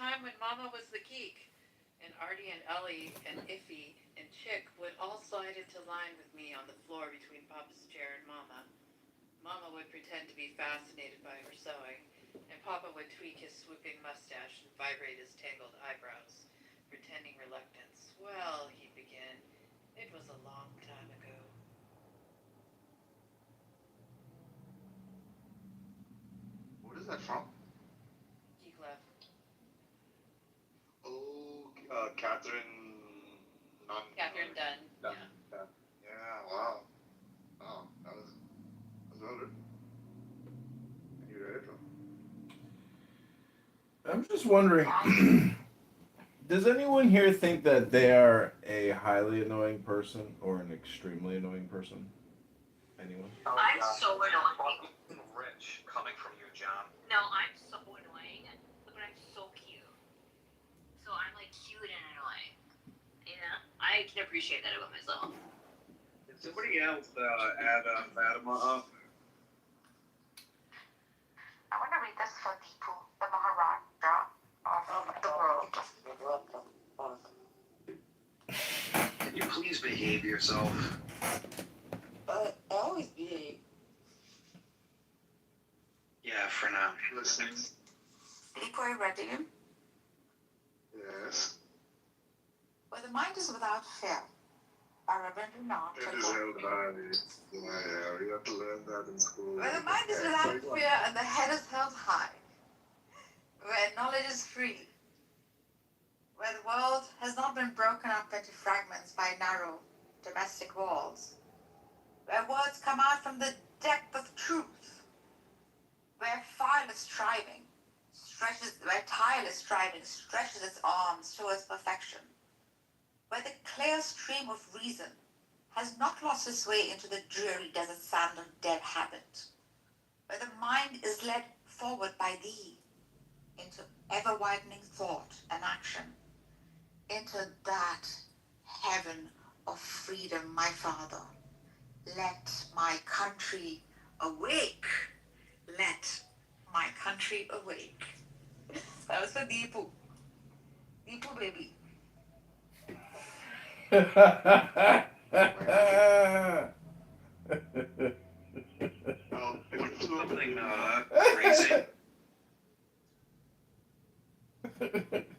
time when Mama was the geek, and Artie and Ellie and Iffy and Chick would all slide into line with me on the floor between Papa's chair and Mama. Mama would pretend to be fascinated by her sewing, and Papa would tweak his swooping mustache and vibrate his tangled eyebrows, pretending reluctance. Well, he'd begin, it was a long time ago. What is that from? Geek left. Oh, Catherine Nunn. Catherine Dunn. Dunn. Yeah. Yeah, wow. Wow, that was well written. And you read it from? I'm just wondering, does anyone here think that they are a highly annoying person or an extremely annoying person? Anyone? I'm so annoying. Rich coming from you, John. No, I'm so annoying, but I'm so cute. So I'm like cute and annoying. Yeah, I can appreciate that about myself. Did somebody else add Fatima up? I want to read this for Deepu, the Maharaja of the world. Can you please behave yourself? I always behave. Yeah, for now. Listening. Deepu, are you ready? Yes. Where the mind is without fear, by Reverend Enoch. It is held high. Yeah, we have to learn that in school. Where the mind is without fear and the head is held high. Where knowledge is free. Where the world has not been broken up into fragments by narrow domestic walls. Where words come out from the depth of truth. Where tireless striving stretches its arms towards perfection. Where the clear stream of reason has not lost its way into the dreary desert sand of dead habit. Where the mind is led forward by thee into ever-widening thought and action. Into that heaven of freedom, my Father. Let my country awake. Let my country awake. That was for Deepu. Deepu, baby. Oh, What's something crazy?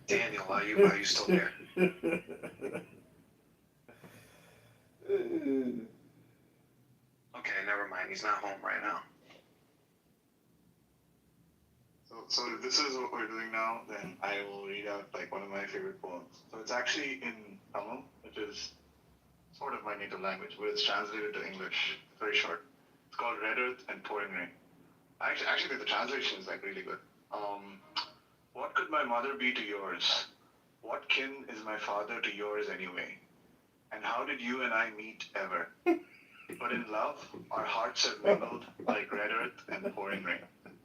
Daniel, are you still there? Okay, never mind. He's not home right now. So if this is what we're doing now, then I will read out like one of my favorite poems. So it's actually in Tamil, which is sort of my native language, but it's translated to English. It's very short. It's called Red Earth and Pouring Rain. I actually think the translation is like really good. What could my mother be to yours? What kin is my father to yours anyway? And how did you and I meet ever? But in love, our hearts have mingled like red earth and pouring rain.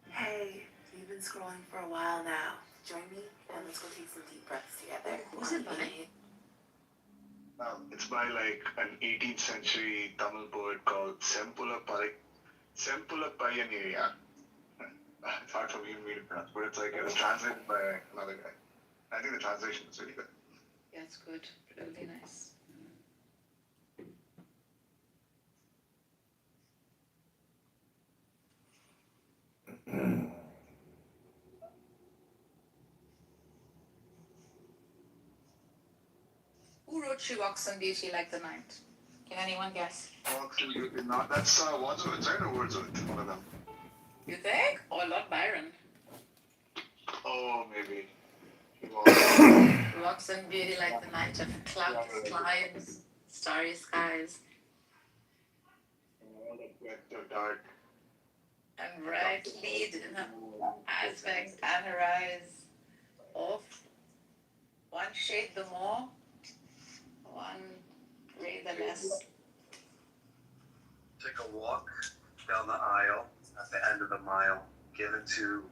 Hey, you've been scrolling for a while now. Join me and let's go take some deep breaths together. Who's it by? It's by like an 18th century Tamil poet called Sempula Payyaniriya. It's hard for me to pronounce, but it's like it was translated by another guy. I think the translation is really good. Yeah, it's good. Really nice. Who wrote She Walks in Beauty Like the Night? Can anyone guess? Not that's Wordsworth, right? Or Wordsworth, one of them. You think? Or Lord Byron? Oh, maybe. She walks in beauty like the night of cloudless climes, starry skies, All that wet or dark. and bright lead in her aspect and her eyes. Off, one shade the more, one ray the less. Take a walk down the aisle at the end of the mile, given to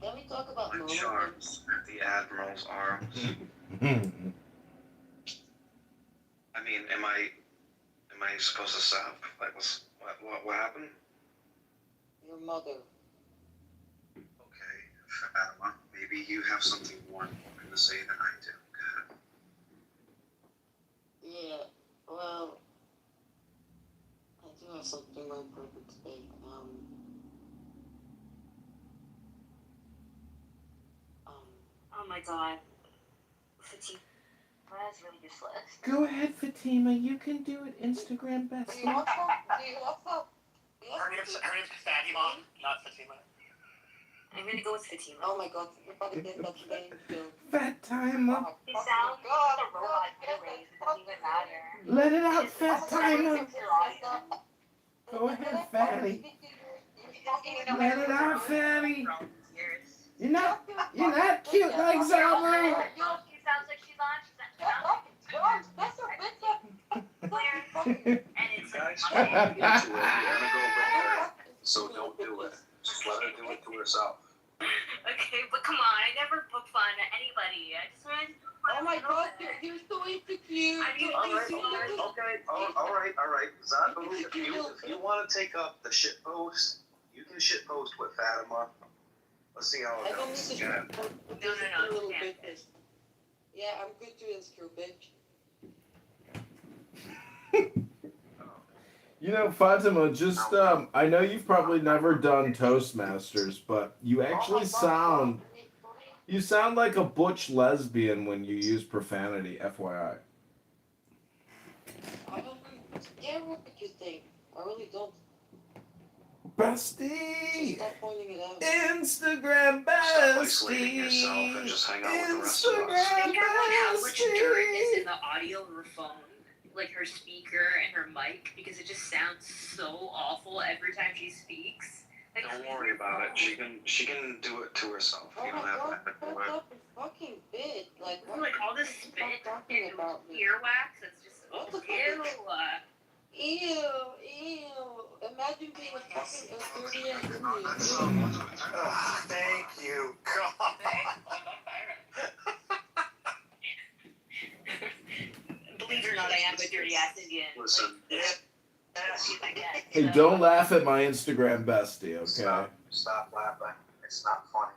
Can we talk about my Lola? charms at the Admiral's arms. I mean, am I supposed to stop? Like, what happened? Your mother. Okay, Fatima, maybe you have something more important to say than I do. Yeah, well, I do have something more important to say. Oh my god. Fatima is really useless. Go ahead, Fatima. You can do it. Instagram Do you bestie. want some? Do you want some? Her name's Fatima, not Fatima. I'm gonna go with Fatima. Oh my god, you're about to get that name too. Fat timer. It sounds like a robot voice. It doesn't even matter. Let it out, She's fat just timer. super awesome. Go ahead, fatty. She doesn't even know Let how it to out, use her fatty. for all these years. You're not cute like Zabu. She sounds like she's on. She's not. And it's Guys, like, you're into it. You're gonna go with her, so don't do it. Just let her do it to herself. okay, but come on, I never poke fun at anybody. I just wanted to poke fun Oh my at god, Kitover. you're so insecure. I mean, Okay. All right. Zabu, if you want to take up the shit post, you can shit post with Fatima. Let's see how I it don't need goes. to Yeah. No, little you can't. bitches. Yeah, I'm good to insecure bitch. You know, Fatima, just I know you've probably never done Toastmasters, but you actually sound like a butch lesbian when you use profanity, FYI. I don't care what you think. I really don't. Just Bestie! stop pointing it out. Instagram Stop isolating yourself and bestie! just hang out with the rest of us. Instagram Think about how much dirt is bestie! in the audio of her phone, like her speaker and her mic, because it just sounds so awful every time she speaks. Like, Don't worry about it. She can do it to herself. Oh You my don't have god, to do shut it. up and fucking bitch. Like, what? like all this Stop spit talking and about me. earwax. It's just What the fuck ew. Ew. Imagine being a fucking dirty ass Indian. Thank you. God. Believe it or not, I am a dirty ass Indian. Listen. Hey, don't laugh at my Instagram bestie, okay? Stop laughing. It's not funny.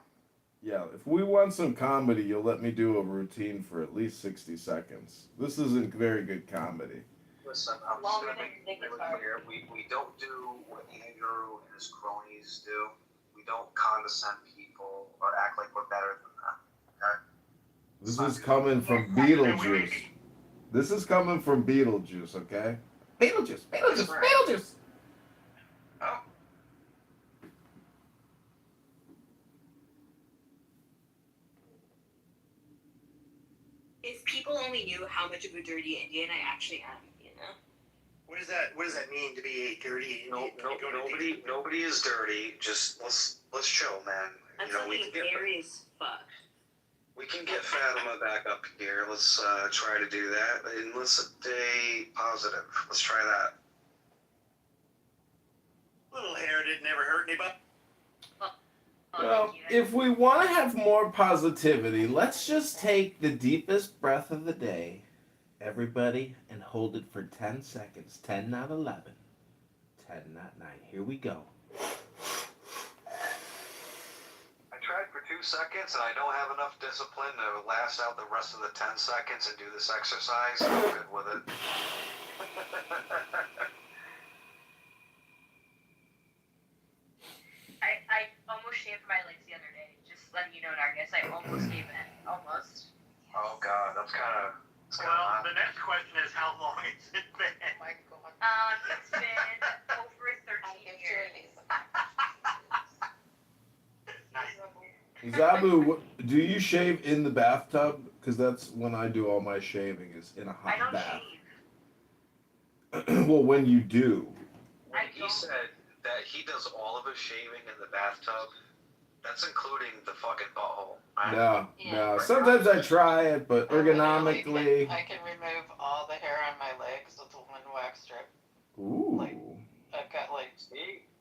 Yeah, if we want some comedy, you'll let me do a routine for at least 60 seconds. This isn't very good comedy. Listen, I'm just Longer gonna than make you think it it's really hard. clear. We don't do what Andrew and his cronies do. We don't condescend people or act like we're better than them. This is coming from Beetlejuice. This is coming from Beetlejuice, okay? Beetlejuice! Oh. If people only knew how much of a dirty Indian I actually am, you know? What does that mean to be a dirty No, Indian? nobody is dirty. Just let's chill, man. I'm You know, fucking hairy as fuck. we can get Fatima back up here. Let's try to do that, and let's stay positive. Let's try that. Little hair didn't never hurt anybody. Well, if we want to have more positivity, let's just take the deepest breath of the day, everybody, and hold it for 10 seconds. 10, not 11. 10, not 9. Here we go. I tried for 2 seconds, and I don't have enough discipline to last out the rest of the 10 seconds and do this exercise. I'm good with it. I almost shaved my legs the other day. Just letting you know, Nargis. I almost gave in. Almost. Oh God, that's kind of. Well, the next question is how long has it been? Oh my god. It's been over 13 years. Nice. Zabu, do you shave in the bathtub? Because that's when I do all my shaving, is in a I hot don't bath. shave. Well, when you do. When he said that he does all of his shaving in the bathtub, that's including the fucking butthole. Right? No. Sometimes I try it, but ergonomically. I can remove all the hair on my legs with one wax strip. Ooh. I've got like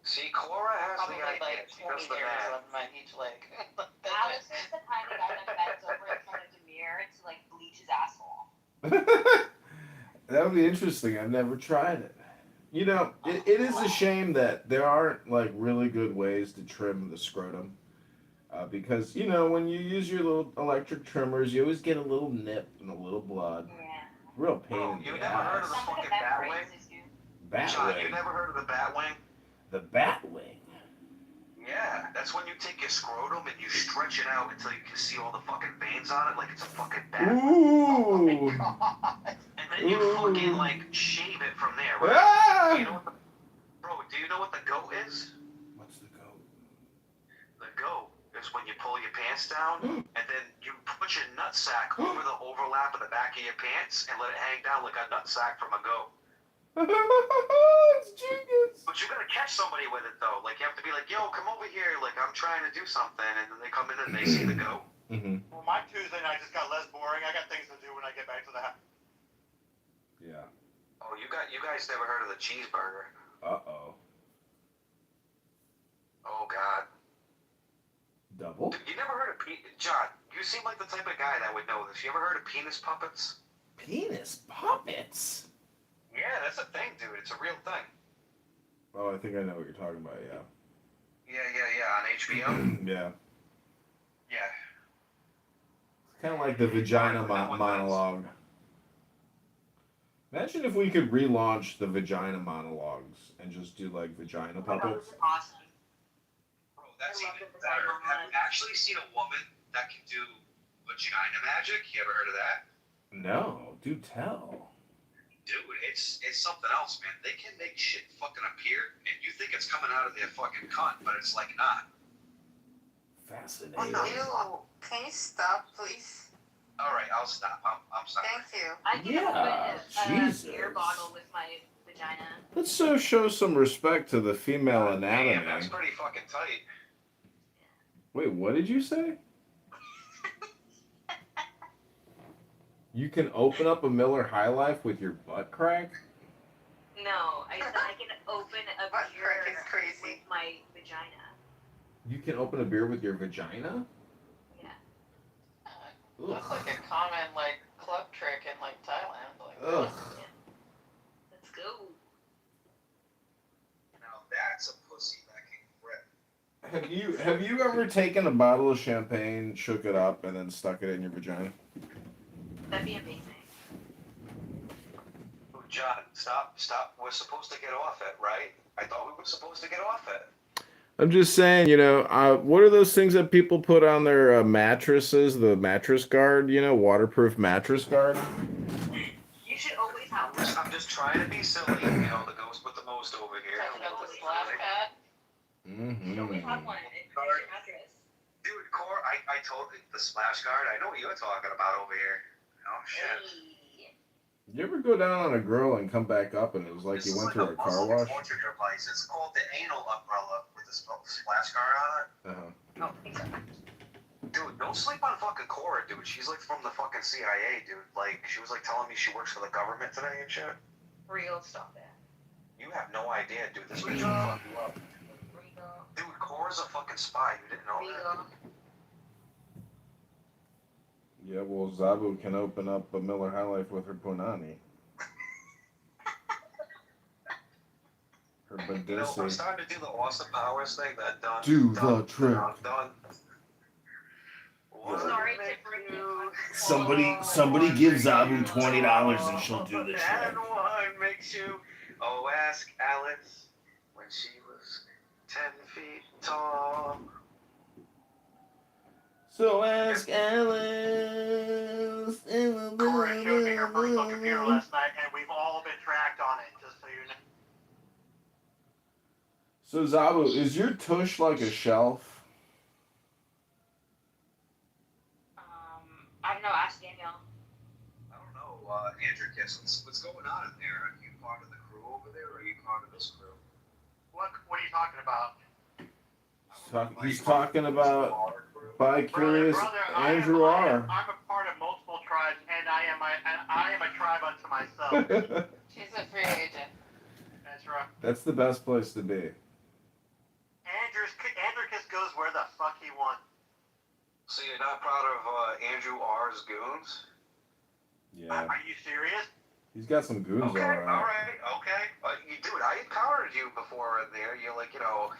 See, Cora has probably the idea. like She 20 does the hairs math. on my each leg. Alex is the kind of guy that bends over in front of the mirror to like bleach his asshole. That would be interesting. I've never tried it. You know, it is a shame that there aren't like really good ways to trim the scrotum. Because, you know, when you use your little electric trimmers, you always get a little nip and a little blood. Yeah. Real pain Bro, in you the never heard of ass. the Sounds like fucking a back bat wing? brace issue. John, you Batwing. never heard of the bat wing? The Batwing. Yeah, that's when you take your scrotum and you stretch it out until you can see all the fucking veins on it like it's a fucking bat. Ooh. And then you fucking, like, shave it from there, right? Ah! You know what bro, do you know what the goat is? What's the goat? The goat is when you pull your pants down and then you put your nutsack over the overlap of the back of your pants and let it hang down like a nutsack from a goat. It's genius. But you gotta catch somebody with it though. Like you have to be like, yo, come over here. Like I'm trying to do something, and then they come in and they see the goat. Mm-hmm. Well, my Tuesday night just got less boring. I got things to do when I get back to the house. Yeah. Oh, you guys never heard of the cheeseburger? Uh-oh. Oh God. Double? Dude, you never heard of John? You seem like the type of guy that would know this. You ever heard of penis puppets? Penis puppets? Yeah, that's a thing, dude. It's a real thing. Oh, I think I know what you're talking about, yeah. Yeah, on HBO. Yeah. Yeah. It's kind of like the vagina monologue. Imagine if we could relaunch the vagina monologues and just do like vagina puppets. Awesome. Bro, that's I love even the better. vagina Have you actually seen a woman that can do vagina magic? You ever heard of that? No, do tell. Dude, it's something else, man. They can make shit fucking appear, and you think it's coming out of their fucking cunt, but it's like not. Fascinating. Ew. Can you stop, please? All right, I'll stop. I'm sorry. Thank you. I can Yeah, open a Jesus. beer bottle with my vagina. Let's show some respect to the female anatomy. Damn, that's pretty fucking tight. Wait, what did you say? You can open up a Miller High Life with your butt crack? No, I said I can open a Butt beer crack is crazy. with my vagina. You can open a beer with your vagina? Yeah. That's like a common like club trick in like Thailand. Like, Ugh. Let's go. Now that's a pussy that can grip. Have you ever taken a bottle of champagne, shook it up, and then stuck it in your vagina? That'd be amazing. Oh, John, stop. We're supposed to get off it, right? I thought we were supposed to get off it. I'm just saying, you know, what are those things that people put on their mattresses? The mattress guard, you know, waterproof mattress guard? You should always have one. I'm just trying to be silly, you know, the ghost with the most over here. talking about the splash pad. You should always Mm-hmm. have one. It's your mattress. Dude, Core, I told you, the splash guard, I know what you're talking about over here. Oh, shit. Hey. You ever go down on a girl and come back up and it was like This you is went like through a car muscle wash? torture device. It's called the anal umbrella with the splash guard on it. Uh-huh. Oh, thanks so much. Dude, don't sleep on fucking Cora, dude. She's like from the fucking CIA, dude. Like, she was like telling me she works for the government today and shit. Real, stop it. You have no idea, dude. This bitch will fuck you up. Regal. Dude, Cora's a fucking spy. You didn't know that? Regal. Yeah, well, Zabu can open up a Miller High Life with her punani. Her You know, I'm badissi. starting to do the Austin Powers thing that done. Do the done, trick. Done. What Sorry to make bring you Somebody give Zabu $20 and she'll do the trick. And what makes you? Oh, ask Alice when she was 10 feet tall. So ask Alice. Corey showed me her personal computer last night, and we've all been tracked on it, just so you know. So Zabu, is your tush like a shelf? I don't know. Ask Daniel. I don't know, Andrew Kiss, what's going on in there? Are you part of the crew over there, or are you part of this crew? What are you talking about? He's talking about bi-curious Andrew I'm R. a part of multiple tribes, and I am a tribe unto myself. She's a free agent. That's right. That's the best place to be. Andricus goes where the fuck he wants. So you're not proud of Andrew R.'s goons? Yeah, Are you serious? he's got some goons Okay, all right. okay. You, dude, I encountered you before in there. You're like, you know,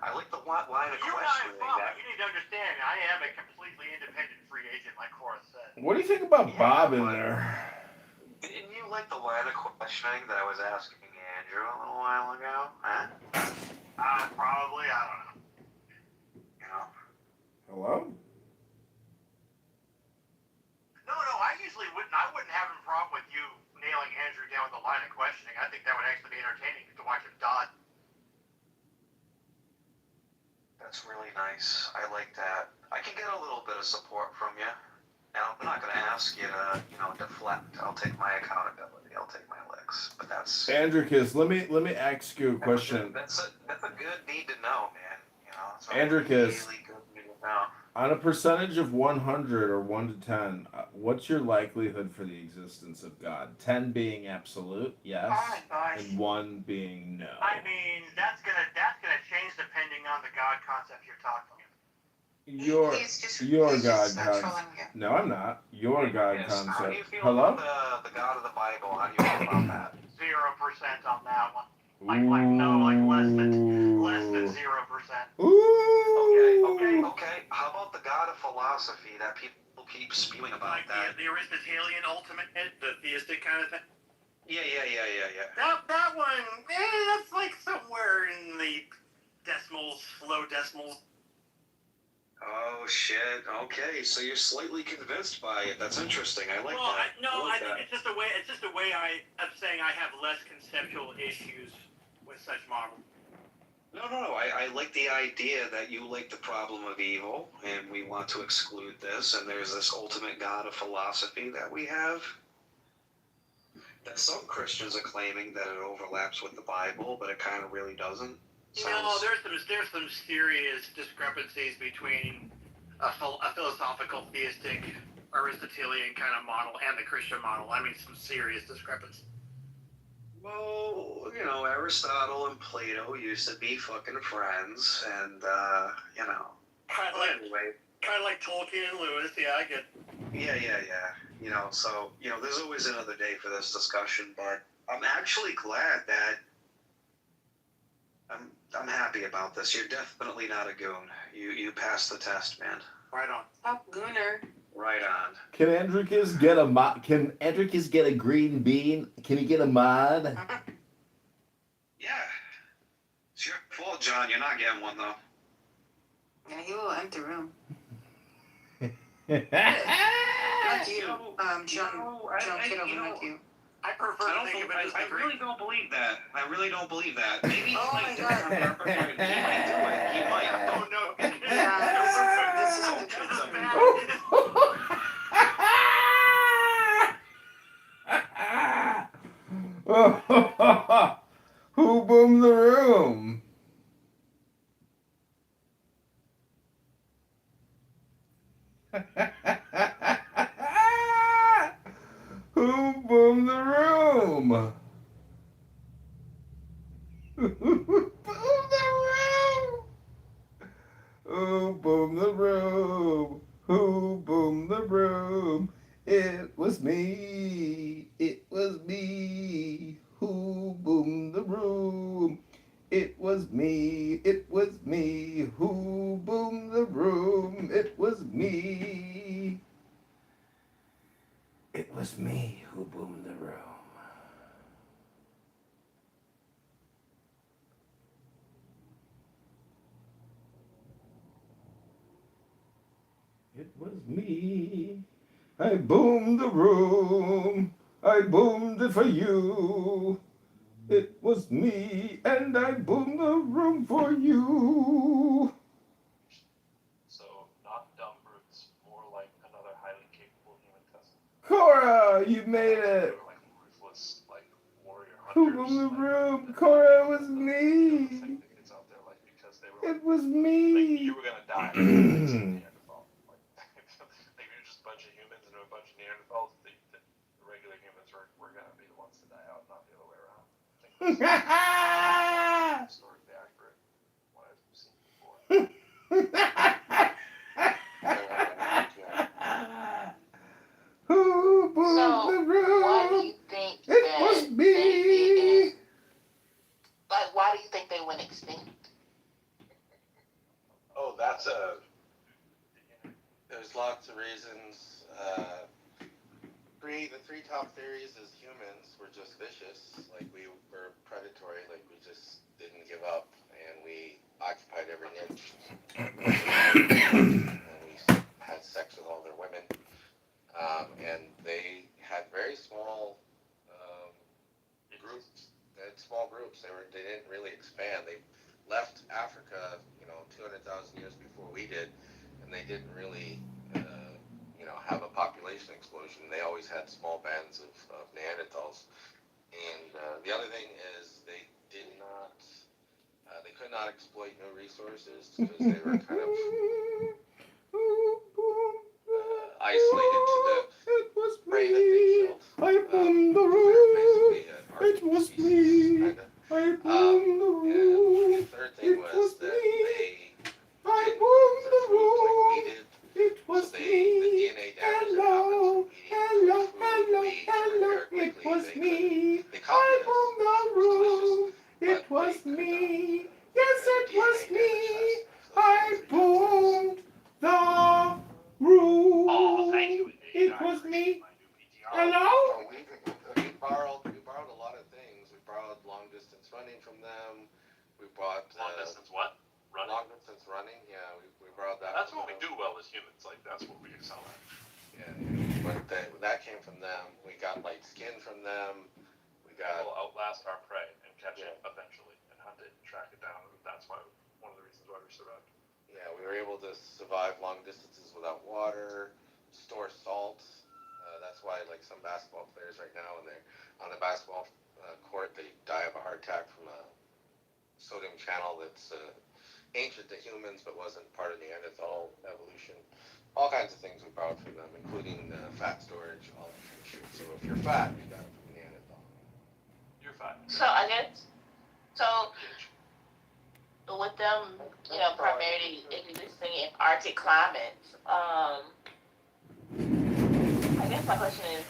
I like the line of You and I questioning. are you need to understand, I am a completely independent free agent, like Cora said. What do you think about Yeah, Bob in but- there? Didn't you like the line of questioning that I was asking Andrew a little while ago? Huh? Probably, I don't know. You know? Hello? No, I usually wouldn't. I wouldn't have a problem with you nailing Andrew down with the line of questioning. I think that would actually be entertaining to watch him dodge. That's really nice. I like that. I can get a little bit of support from you. And I'm not going to ask you to, deflect. I'll take my accountability. I'll take my licks. But that's Andricus, let me ask you a question. That's a good need to know, man. It's a Andricus. really good need to know. On a percentage of 100 or 1 to 10, what's your likelihood for the existence of God? 10 being absolute, yes, Oh my gosh. and 1 being no. I mean, that's gonna change depending on the God concept you're talking about. Your He's just God trolling concept. you. No, I'm not. Your God Yes. How do you concept. feel Hello? about the God of the Bible? How do you feel about that? 0% on that one. Like less than 0%. Ooh. Okay. How about the God of philosophy that people keep spewing about? Like the Aristotelian ultimate, the theistic kind of thing. Yeah. That one, that's like somewhere in the low decimals. Oh shit. Okay, so you're slightly convinced by it. That's interesting. I like that. I think it's just a way. It's just a way of saying I have less conceptual issues with such models. No. I like the idea that you like the problem of evil, and we want to exclude this, and there's this ultimate God of philosophy that we have. That some Christians are claiming that it overlaps with the Bible, but it kind of really doesn't. There's some serious discrepancies between a philosophical theistic Aristotelian kind of model and the Christian model. I mean, some serious discrepancies. Well, Aristotle and Plato used to be fucking friends, and Kind of anyway. like Tolkien and Lewis. Yeah, I get. Yeah. So there's always another day for this discussion, but I'm actually glad that I'm happy about this. You're definitely not a goon. You passed the test, man. Right on. Top gooner. Right on. Can Andricus get a Can Andricus get a green bean? Can he get a mod? Yeah. It's your fault, John. You're not getting one, though. Yeah, he will enter room. Not Not you. John Kitover, not you. I prefer to think of it as the green. really don't believe that. I really don't believe that. Maybe Oh he my might do God. it on purpose. He might do it. He might. Oh no. Yeah, this is the This truth. is bad. Who boomed the room? Who boomed the room? Who boomed the room? Who boomed the room? Who boomed the room? It was me. It was me. Who boomed the room? It was me. It was me. Who boomed the room? It was me. It was me who boomed the room. It was me. I boomed the room. I boomed it for you. It was me, and I boomed the room for you. So, not dumb brutes, more like another highly capable human testing. Cora, you made it. Like ruthless, like warrior Who hunters. boomed the like, room? Cora, it was the me. thing that gets out there, like, because they were It was like, me. you were gonna die. Like, some Neanderthal. Like, like you're just a bunch of humans and a bunch of Neanderthals. The regular humans were gonna be the ones to die out, not the other way around. I think that's historically accurate. What I've seen before. Who boomed So, the room? why do you think It that was me. they didn't? Like, why do you think they went extinct? lots of reasons. The three top theories is humans were just vicious, like we were predatory, like we just didn't give up, and we occupied every niche, and we had sex with all their women, and they had very small groups. They had small groups. They didn't really expand. They left Africa, 200,000 years before we did, and they didn't really. Have a population explosion. They always had small bands of Neanderthals. And the other thing is they could not exploit new resources because they were kind of isolated to the prey that they killed. I boomed the Basically, it was me. I boomed the and the third thing was that they didn't cook their food like we did. It was the me. DNA damage that happens from eating food very It was quickly, me. they I copied us. boomed the room. It was me. Yes, it was me. I boomed the room. Oh, thank you. It was me. My new PTR. Hello? We borrowed a lot of things. We borrowed long distance running from them. We bought Long distance what? Running? long distance running. Yeah, we borrowed that. That's from what we them. do well as humans. Like, that's what we excel at. Yeah, but that came from them. We got light skin from them. We got We'll outlast our prey and catch it eventually and hunt it and track it down. And that's why one of the reasons why we survived. Yeah, we were able to survive long distances without water, store salt. That's why, like, some basketball players right now, when they're on the basketball court, they die of a heart attack from a sodium channel that's ancient to humans but wasn't part of Neanderthal evolution. All kinds of things we borrowed from them, including fat storage, all that kind of shit. So if you're fat, you got it from Neanderthal. You're fine. So I guess, with them, primarily existing in Arctic climates, I guess my question is,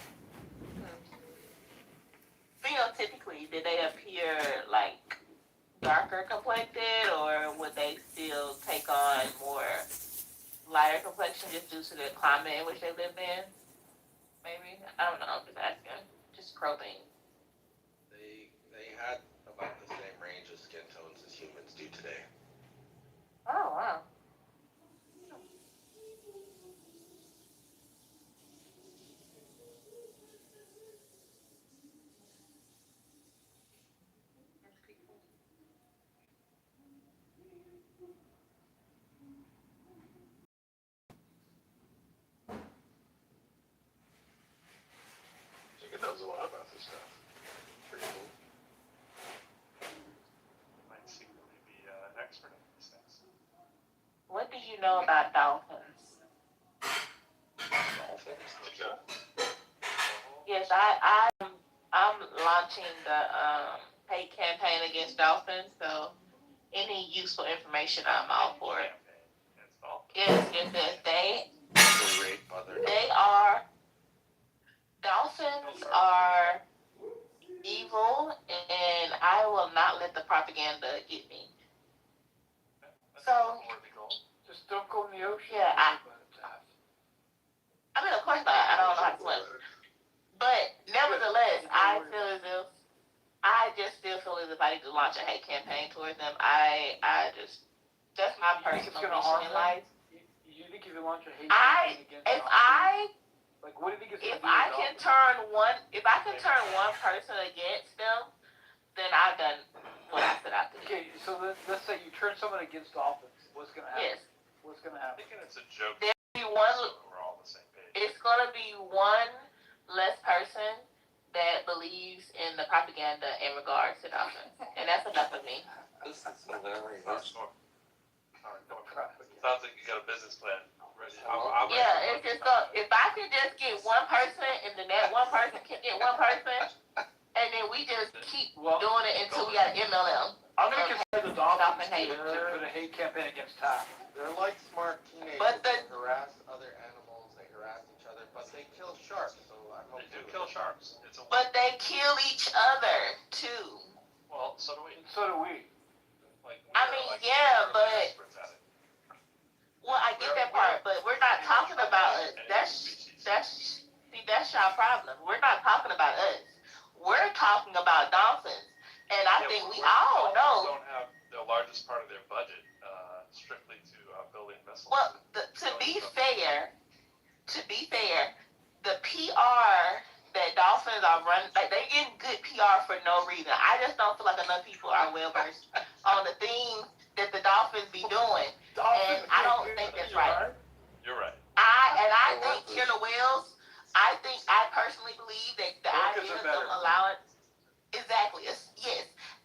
phenotypically, did they appear like darker complected, or would they still take on more lighter complexion just due to the climate in which they lived in? Maybe, I don't know. I'm just asking, just probing. They had about the same range of skin tones as humans do today. Oh wow. Chicken knows a lot about this stuff. Pretty cool. Might secretly be an expert in these things. What do you know about dolphins? Dolphins? Yes, I'm launching the hate campaign against dolphins, so any useful information, I'm all for it. Yes, dolphins are evil, and I will not let the propaganda get me. So, Just don't go in the ocean. Yeah, I mean, of course not. I don't know how to swim. But nevertheless, I just still feel as if I need to launch a hate campaign towards them. That's my personal mission in life. You think if you launch a hate I- campaign against If dolphins, I like, what do you think it's if gonna do I to can dolphins? turn one person against them, then I've done what I set out to do. Okay, so let's say you turn someone against dolphins. What's gonna happen? Yes, What's gonna I'm happen? thinking it's a joke. There'll be one. So we're all on the same page. It's gonna be one less person that believes in the propaganda in regards to dolphins, and that's enough of me. This is hilarious. Sounds like you got a business plan ready. Yeah, it's just if I can just get one person, and then that one person can get one person, and then we just keep doing it until we got an MLM. I'm gonna consider the dolphins Dolphin haters. to put a hate campaign against Tom. They're like smart teenagers. But They harass other animals. They harass each other, but they kill sharks. So I'm They do kill sharks. It's a But they kill each other too. well, so do we. And so do we. Like, I we're, mean, like, yeah, we're but- experts at it. Well, I get that part, but we're not talking about that's y'all problem. We're not talking about us. We're talking about dolphins, and I think we all know. Don't have the largest part of their budget strictly to building missiles. Well, to be fair, the PR that dolphins are running, like they getting good PR for no reason. I just don't feel like enough people are well versed on the things that the dolphins be doing, and I don't think that's right. You're right. I think killer whales. I personally believe that the idea of them allowing exactly yes.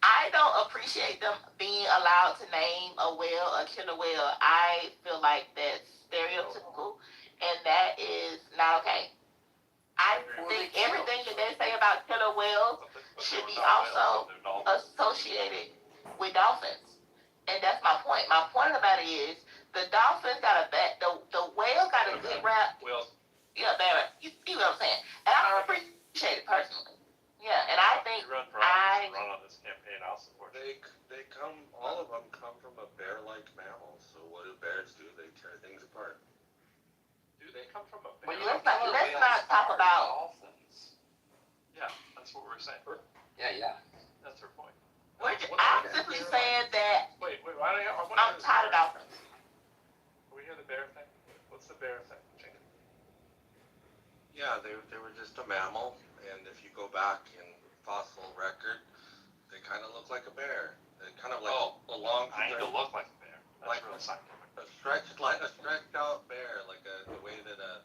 I don't appreciate them being allowed to name a whale a killer whale. I feel like that's stereotypical, and that is not okay. I think everything that they say about killer whales should be also associated with dolphins. And that's my point. My point about it is the dolphins got a bad, the whale got a good rap. Whales. Yeah, Barrett, you know what I'm saying. And I don't appreciate it personally. Yeah, and I think run on this campaign, I'll support you. They come, all of them come from a bear-like mammal. So what do bears do? They tear things apart. Do they come from a bear? Let's not talk about dolphins. Yeah, that's what we're saying. Yeah. That's her point. I'm simply saying that Wait, why do you? I'm tired of dolphins. Can we hear the bear thing? What's the bear thing, Jenkins? Yeah, they were just a mammal, and if you go back in fossil record, they kind of look like a bear. They kind of like a long. Kind of look like a bear. That's like real scientific. a stretched out bear, like the way that a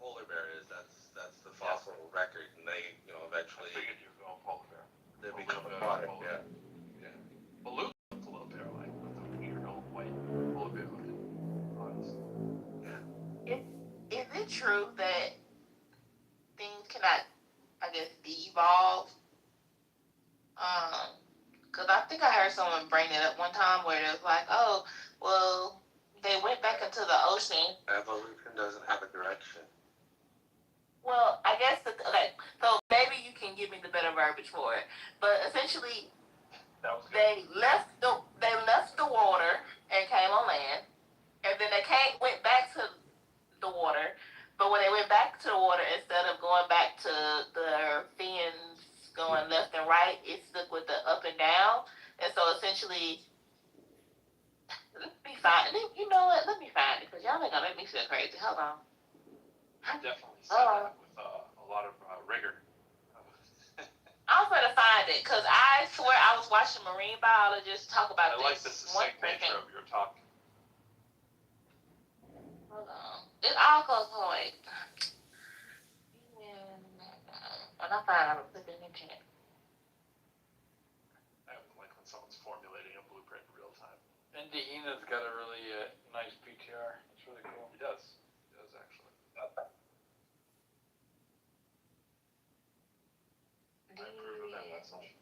polar bear is. That's the fossil record, and they eventually. I figured you were going polar bear. They become aquatic. Yeah. Baloo looked a little bear-like with a weird old white polar bear looking eyes. Is it true that things cannot, I guess, de-evolve? Because I think I heard someone bring it up one time where it was like, oh, well, they went back into the ocean. Evolution doesn't have a direction. Well, I guess, so maybe you can give me the better verbiage for it. But essentially, That was good. they left the water and came on land, and then they went back to the water. But when they went back to the water, instead of going back to their fins going left and right, it stuck with the up and down. And so essentially, let me find it. You know what? Let me find it, because y'all ain't gonna make me feel crazy. Hold on. Definitely said that with a lot of rigor. I'm gonna find it, because I swear I was watching marine biologists talk about I like the succinct nature of your talk. Hold on. It all goes away. When I find out, I'll put it in the chat. I like when someone's formulating a blueprint in real time. And Dehena's got a really nice PTR. It's really cool. He does. He does, actually. I approve of that message.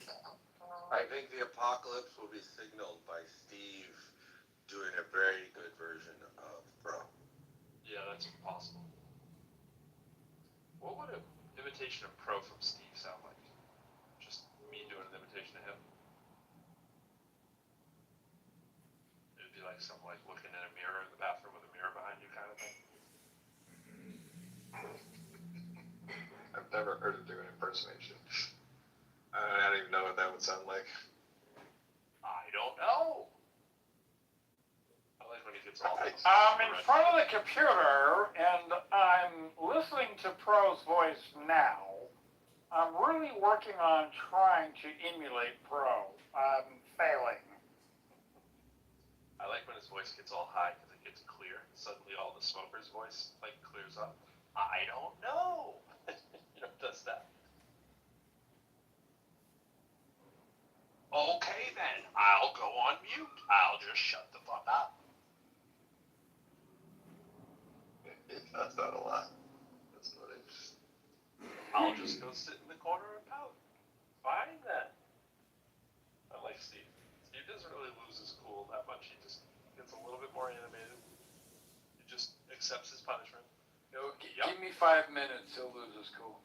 I think the apocalypse will be signaled by Steve doing a very good version of Bro. Yeah, that's possible. What would an imitation of Pro from Steve sound like? Just me doing an imitation of him? It'd be like something like looking in a mirror in the bathroom with a mirror behind you kind of thing. I've never heard of doing impersonation. I don't even know what that would sound like. I don't know. I like when he gets all things. I'm in front of the computer and I'm listening to Pro's voice now. I'm really working on trying to emulate Pro. I'm failing. I like when his voice gets all high because it gets clear. Suddenly all the smoker's voice like clears up. I don't know. It does that. Okay then, I'll go on mute. I'll just shut the fuck up. It does that a lot. That's funny. I'll just go sit in the corner and pout. Fine then. I like Steve. Steve doesn't really lose his cool that much. He just gets a little bit more animated. He just accepts his punishment. Give me 5 minutes, he'll lose his cool.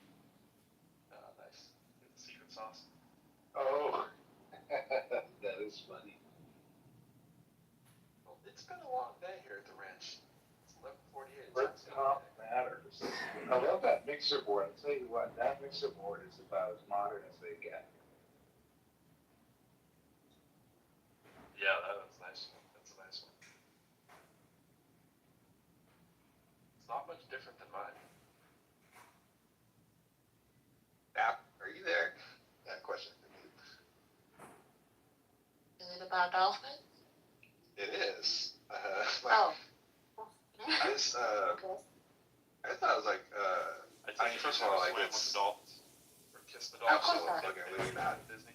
Nice. Get the secret sauce. Oh. That is funny. Well, it's been a long day here at the ranch. It's 11:48. Let's talk, man. matters. I love that mixer board. I'll tell you what, that mixer board is about as modern as they get. Yeah, that's nice. That's a nice one. It's not much different than mine. App, are you there? That question. Is it about dolphins? It is. Oh. I just, Okay. I thought it was like, I mean, first of all, like, swam with it's the dolphins or kiss the dolphins. absolutely not. Disney.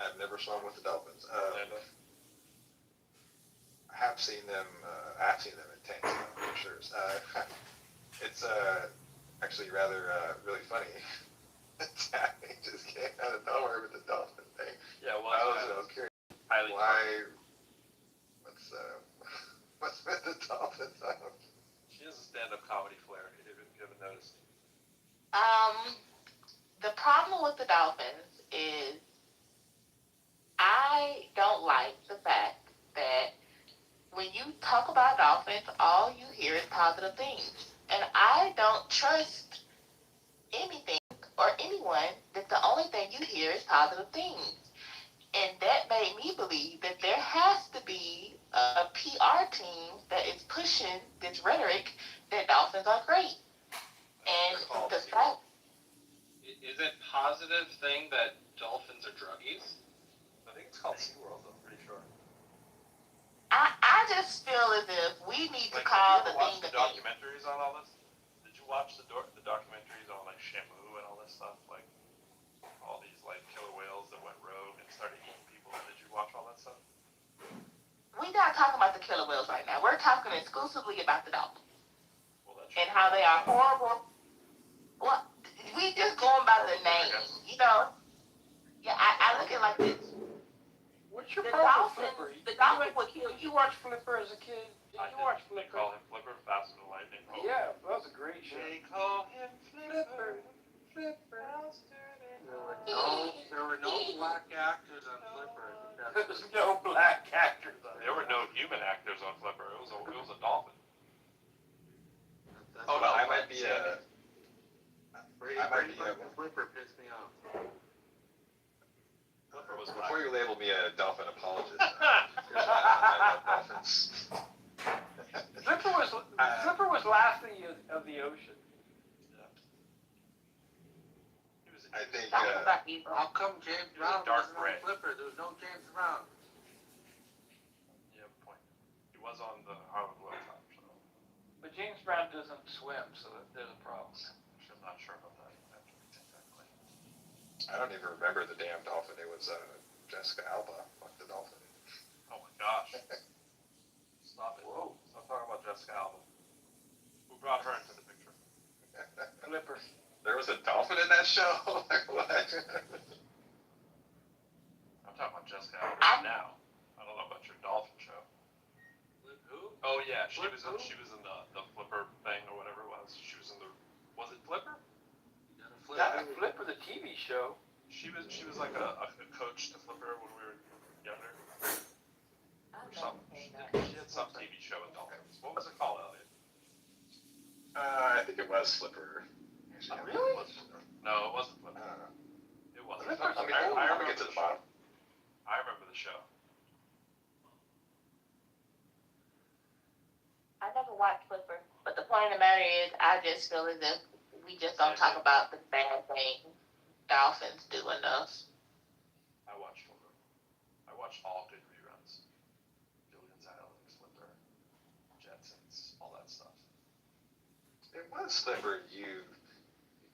I've never swum with the dolphins. Orlando. I have seen them. I've seen them in tanks, for sure. It's actually rather really funny. He just came out of nowhere with the dolphin thing. Yeah, well, I was curious highly why. What's with the dolphins? She has a stand-up comedy flair. You haven't noticed. The problem with the dolphins is I don't like the fact that when you talk about dolphins, all you hear is positive things. And I don't trust anything or anyone that the only thing you hear is positive things. And that made me believe that there has to be a PR team that is pushing this rhetoric that dolphins are great. And the fact... Is it positive thing that dolphins are druggies? I think it's called SeaWorld, I'm pretty sure. I just feel as if we need to Like, call have the you ever thing watched the the thing. documentaries on all this? Did you watch the documentaries on, like, Shamu and all this stuff? Like, all these, like, killer whales that went rogue and started eating people? Did you watch all that stuff? We're not talking about the killer whales right now. We're talking exclusively about the dolphins. Well, that's And how they are horrible. Well, we just going by the name, you know? Yeah, I look at it like this. What's your The problem with dolphin, Flipper? the dolphin would kill Did you you. watch Flipper as a kid? Did I you did. watch They Flipper? call him Flipper, faster than lightning. Oh. Yeah, that was a great show. They call him Flipper. There were no black actors on Flipper. There's no black actors on it. There were no human actors on Flipper. It was a dolphin. Oh no, I might be Flipper pissed me off. Flipper was Before black. you label me a dolphin apologist, I love dolphins. Flipper was last of the ocean. I think. Dolphins are evil. How come James Brown Dark wasn't gray. on Flipper? There was no James Brown. You have a point. He was on the Harlem Globetrotters. So. But James Brown doesn't swim, so there's a problem. I'm not sure about that. I have to rethink that question. I don't even remember the damn dolphin. It was Jessica Alba. Fuck the dolphin. Oh my gosh. Stop it. Whoa. Stop talking about Jessica Alba. Who brought her into the picture? Flipper. There was a dolphin in that show? Like what? I'm talking about Jessica Alba now. I don't know about your dolphin show. Who? Oh yeah, she was in the Flipper thing or whatever it was. She was in the it Flipper? That Flipper, the TV show. She was like a coach to Flipper when we were younger. Or something. She had some TV show with dolphins. What was it called, Elliot? I think it was Flipper. Really? No, it wasn't Flipper. I don't know. It wasn't. Flipper's Let me remember get to the the bottom. I remember the show. I never watched Flipper. But the point of the matter is, I just feel as if we just don't talk about the bad things dolphins do enough. I watched Flipper. I watched all good reruns. Gilligan's Island, Flipper, Jetsons, all that stuff. It was Flipper, you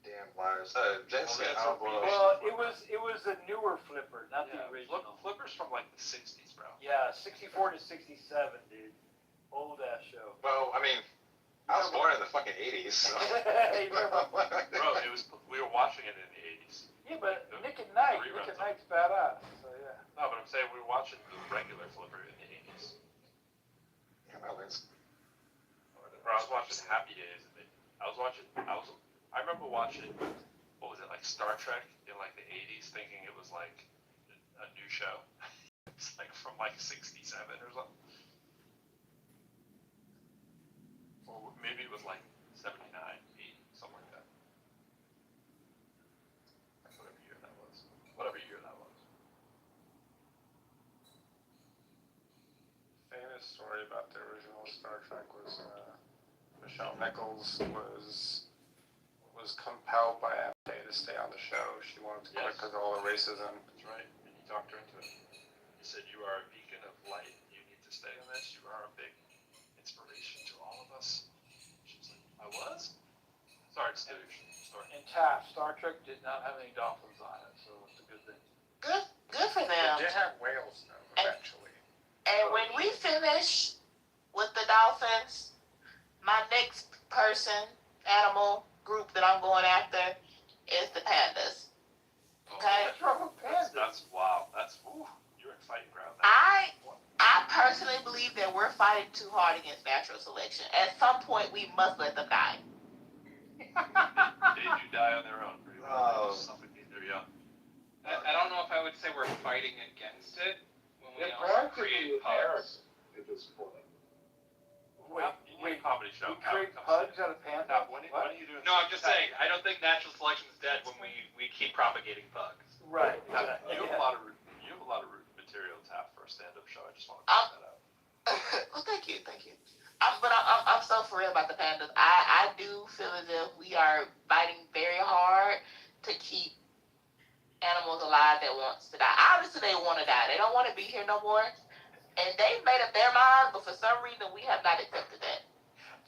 damn liars. Jessica that's Alba. Well, it was a newer Flipper, not the original. Flipper's from like the 60s, bro. Yeah, 64 to 67, dude. Old ass show. Well, I mean, I was born in the fucking 80s, so. Bro, we were watching it in the 80s. Yeah, but Nick at Night. reruns Nick at of it. Night's badass. So yeah. No, but I'm saying we were watching the regular Flipper in the 80s. Yeah, my legs. Bro, I was watching Happy Days. I remember watching, what was it, like Star Trek in like the 80s, thinking it was like a new show. It's like from like 67 or something. Or maybe it was like funniest story about the original Star Trek was Michelle Nichols was compelled by FA to stay on the show. She wanted to quit because of all the racism. That's right. And he talked her into it. He said, "You are a beacon of light. You need to stay on this. You are a big inspiration to all of us." She was like, "I was?" Sorry, it's the story. In Taft, Star Trek did not have any dolphins on it, so it's a good thing. Good for It them. did have whales though, eventually. And when we finish with the dolphins, my next animal group that I'm going after is the pandas. Okay? What's wrong with pandas? That's wow. You're in fighting ground. I personally believe that we're fighting too hard against natural selection. At some point, we must let them die. They do die on their own. Pretty well. They just suffocate their young. I don't know if I would say we're fighting against it when we They're also create practically pugs. at this point. You need a comedy show. We create pugs out of pandas? When are you doing? No, I'm just saying, I don't think natural selection is dead when we keep propagating pugs. Right. You have a lot of material to have for a stand-up show. I just want to point that out. Well, thank you. I'm so for real about the pandas. I do feel as if we are fighting very hard to keep animals alive that wants to die. Obviously, they want to die. They don't want to be here no more. And they've made up their mind, but for some reason, we have not accepted that.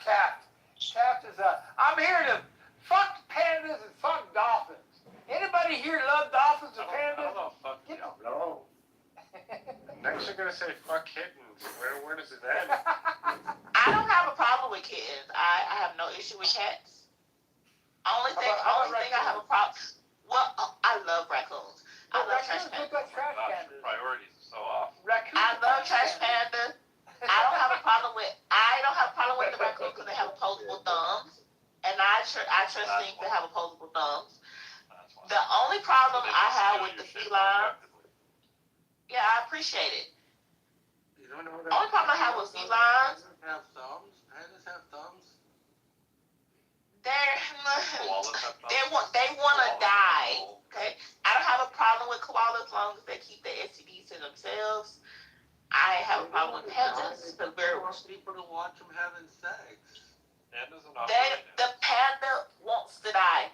Taft is I'm here to fuck pandas and fuck dolphins. Anybody here love dolphins and I pandas? don't know. Fuck You yeah. know. Next you're gonna say fuck kittens. Where does it end? I don't have a problem with kittens. I have no issue with cats. Only thing I have a problem. Well, I love raccoons. I love trash Raccoons look pandas. like trash Gosh, your pandas. priorities are so off. Raccoons I are love trash pandas. I don't have a problem with the raccoons because they have opposable thumbs, and I trust things that have opposable thumbs. That's why. The only problem They I just have steal with the your shit felines, more effectively. yeah, I appreciate it. You don't know The only problem I have with felines, Pandas have thumbs. Pandas have thumbs. Koalas have thumbs. they want to die. Okay, I don't have a problem with koalas as long as they keep the STDs to themselves. I have a problem with pandas because They want people to watch them having sex. Pandas are not the panda wants to die.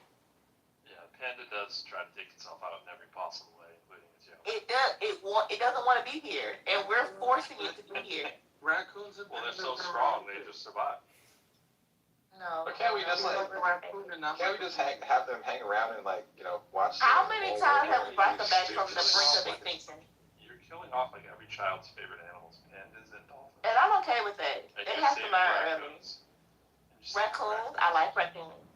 Yeah, panda does try to take itself out in every possible way, including its young. It doesn't want to be here, and we're forcing it to be here. Raccoons and Well, they're pandas so strong, they just survive. No. But can't we just have them hang around and watch? How many times have we brought them back from the brink of extinction? You're killing off like every child's favorite animals, pandas and dolphins. And I'm okay with that. And They you're have to saving learn early. raccoons. And just Raccoons, I like raccoons.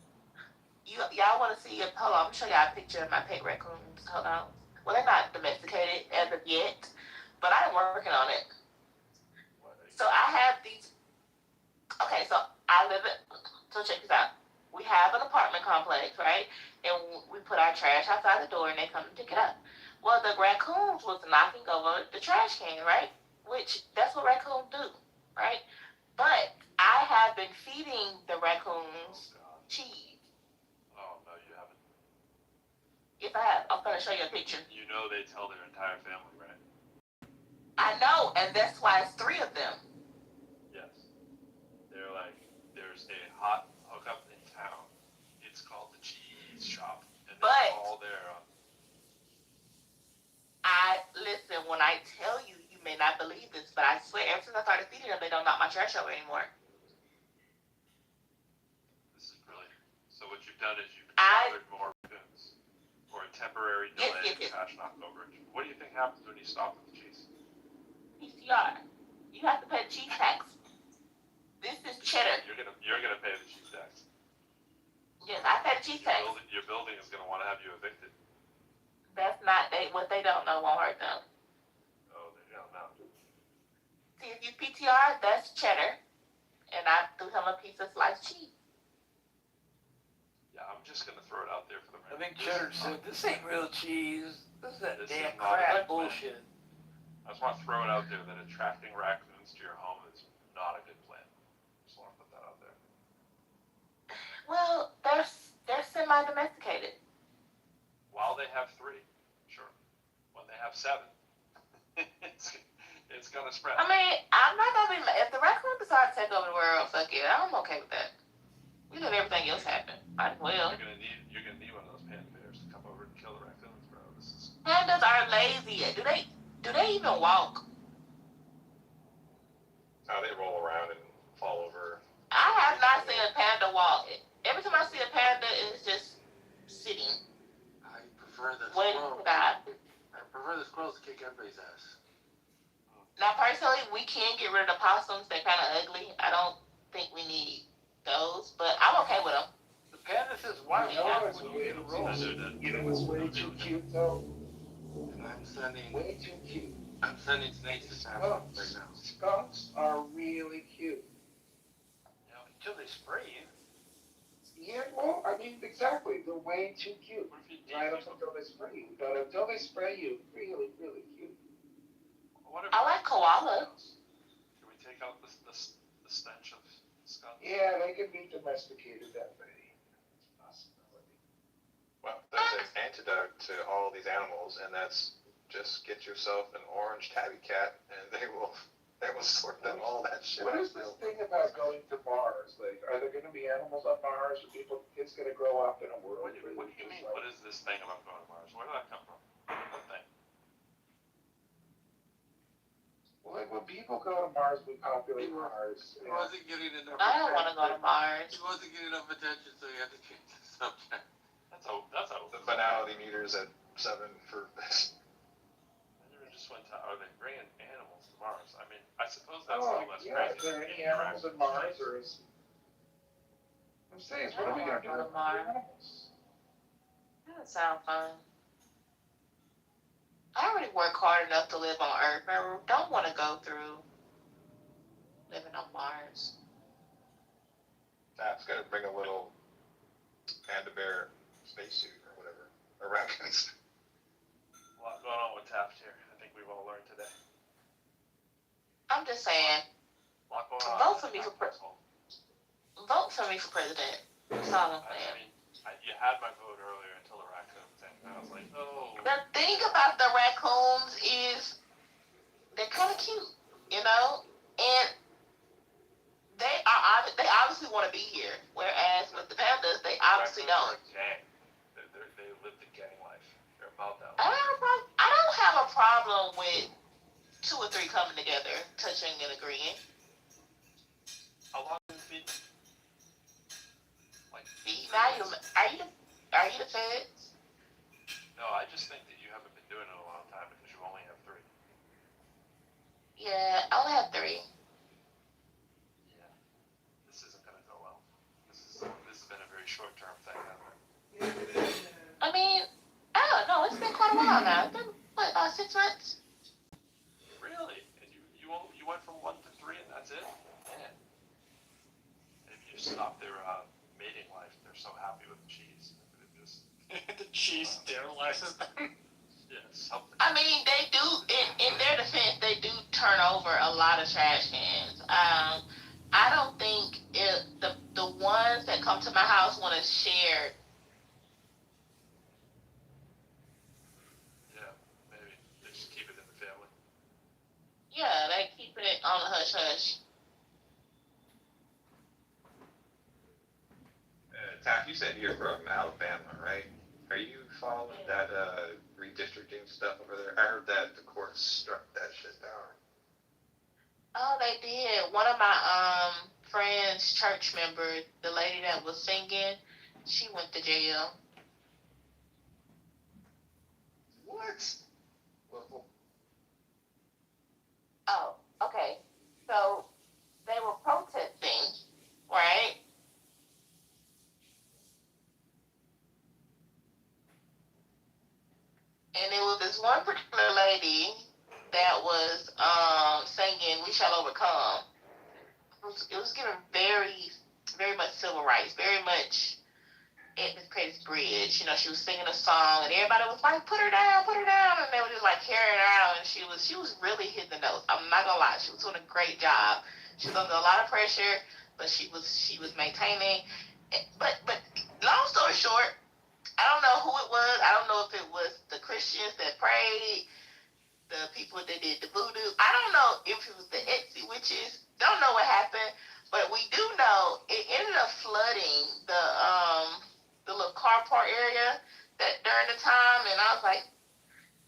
Y'all want to see? Hold on, I'm gonna show y'all a picture of my pet raccoons. Hold on. Well, they're not domesticated as of yet, but I'm working on it. So I have these. Okay, so so check this out. We have an apartment complex, right? And we put our trash outside the door and they come and pick it up. Well, the raccoons was knocking over the trash can, right? Which, that's what raccoons do, right? But I have been feeding the raccoons cheese. Oh, no, you haven't. Yes, I have. I'm going to show you a picture. You know they tell their entire family, right? I know, and that's why it's 3 of them. Yes. They're like, there's a hot hookup in town. It's called the Cheese Shop. And they're all there. Listen, when I tell you, you may not believe this, but I swear, ever since I started feeding them, they don't knock my trash over anymore. This is brilliant. So what you've done is you've gathered more raccoons for a temporary delay in trash knockover. What do you think happens when you stop with the cheese? PCR. You have to pay the cheese tax. This is cheddar. You're gonna pay the cheese tax. Yes, I pay the cheese tax. Your building is gonna want to have you evicted. That's not what they don't know won't hurt them. Oh, they don't know. See, if you PTR, that's cheddar, and I threw him a piece of sliced cheese. Yeah, I'm just gonna throw it out there for the I record. think Cheddar said, this ain't real cheese. This is that This damn is not a crap good plan. bullshit. I just want to throw it out there that attracting raccoons to your home is not a good plan. Just want to put that out there. Well, they're semi-domesticated. While they have 3, sure. When they have 7, it's It's gonna spread. I mean, I'm not gonna be. If the raccoon decide to take over the world, fuck it. I'm okay with that. We let everything else happen. Might as well. You're gonna need one of those panda bears to come over and kill the raccoons, bro. This is. Pandas are lazy. Do they even walk? They roll around and fall over. I have not seen a panda walk. Every time I see a panda, it's just sitting, I prefer the waiting squirrel. to die. I prefer the squirrels to kick everybody's ass. Now, personally, we can get rid of the possums. They're kind of ugly. I don't think we need those, but I'm okay with them. The pandas is wild. You know what's way too cute though? And I'm sending Way too cute. snakes to Saffron right now. Skunks are really cute. Until they spray you. Yeah, well, I mean, exactly. They're way too cute. What if you Right up until they spray you. But until they spray you, really, really cute. I like koalas. Can we take out the stench of skunks? Yeah, they can be domesticated that way. Possibility. Well, there's an antidote to all these animals, and that's just get yourself an orange tabby cat, and they will sort them all that shit What out. is this thing about going to Mars? Like, are there going to be animals on Mars? Are kids going to grow up in a world? What do you mean? What is this thing about going to Mars? Where did that come from? What thing? Well, like when people go to Mars, we populate Mars. He wasn't getting enough I don't want to go to Mars. He wasn't getting enough attention, so he had to change the subject. That's how. The finality meters at 7 for this. I never just went to. Are they bringing animals to Mars? I mean, I suppose that's Oh, no less yeah. crazy. Is there any animals on Mars, or is? I'm saying, what are we going to do with the animals? That sounds fun. I already work hard enough to live on Earth. I don't want to go through living on Mars. That's gonna bring a little panda bear spacesuit or whatever. Or raccoons. A lot going on with Taft here. I think we've all learned today. I'm just saying, A lot going on. vote for me for president. Vote for me for president. That's all I'm I saying. mean, you had my vote earlier until the raccoons, and I was like, oh. The thing about the raccoons is they're kind of cute, you know, and they obviously want to be here. Whereas with the pandas, they obviously don't. Raccoons are a gang. They live the gang life. They're about that I life. don't have a problem with 2 or 3 coming together, touching and agreeing. How long has it been? Like, Are you the feds? no, I just think that you haven't been doing it a long time because you only have 3. Yeah, I only have 3. Yeah. This isn't gonna go well. This has been a very short-term thing, hasn't it? I mean, I don't know. It's been quite a while now. It's been, what, about 6 months? Really? And you went from 1 to 3 and that's it? Man. Maybe you stop their mating life. They're so happy with the cheese. The cheese sterilizes them. Yeah, something. I mean, they do, in their defense, they do turn over a lot of trash cans. I don't think the ones that come to my house want to share. Yeah, maybe. They just keep it in the family. Yeah, they keep it on the hush hush. Taff, you said you're from Alabama, right? Are you following that redistricting stuff over there? I heard that the courts struck that shit down. Oh, they did. One of my friends' church members, the lady that was singing, she went to jail. What? Well, Oh, okay. So they were protesting, right? And it was this one particular lady that was singing "We Shall Overcome." It was given very, very much civil rights, very much Edmund Pettus Bridge. You know, she was singing a song, and everybody was like, "Put her down, and they were just like carrying her out, and she was really hitting the notes. I'm not gonna lie, she was doing a great job. She was under a lot of pressure, but she was maintaining. But long story short, I don't know who it was. I don't know if it was the Christians that prayed, the people that did the voodoo. I don't know if it was the Etsy witches. Don't know what happened, but we do know it ended up flooding the little car park area that during the time, and I was like,